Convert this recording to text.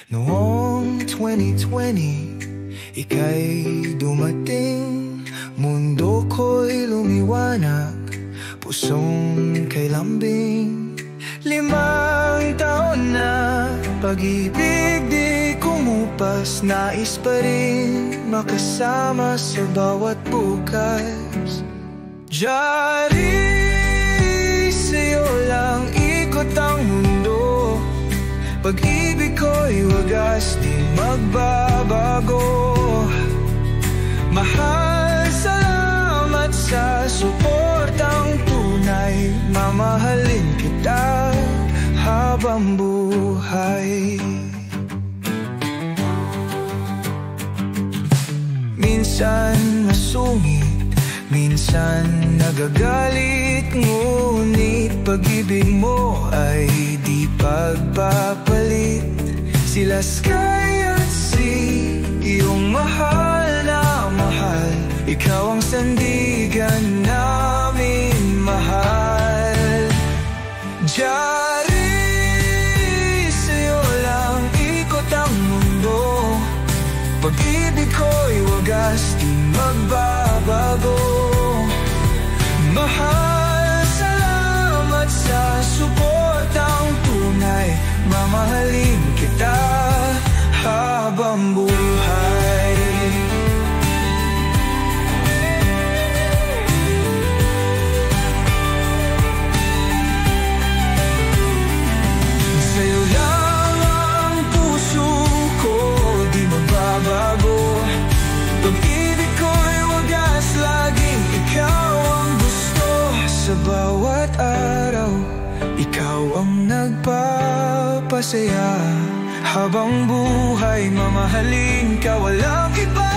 Noong 2020, ika'y dumating. Mundo ko'y lumiwanag, pusong kay lambing. 5 taon na, pag-ibig di kumupas. Nais pa rin makasama sa bawat bukas. Diary, sa'yo lang ikot ang mundo. Pag-ibig ko'y wagas, di magbabago. Mahal, salamat sa suportang tunay. Mamahalin kita habang buhay. Minsan masungit, minsan nagagalit, ngunit pag-ibig mo ay di pagpapalit. Sila Sky at Sea, iyong mahal na mahal. Ikaw ang sandigan namin mahal. Diary, sa'yo lang ikot ang mundo. Pag-ibig ko'y wagas, di magbabago. Mahal, salamat sa suportang tunay. Mamahalin kita habang buhay. Sa'yo lang ang puso ko, di magbabago. Pag-ibig ko'y wagas, laging ikaw ang gusto. Sa bawat araw, ikaw ang nagpapasaya. Habang buhay, mamahalin ka, walang iba.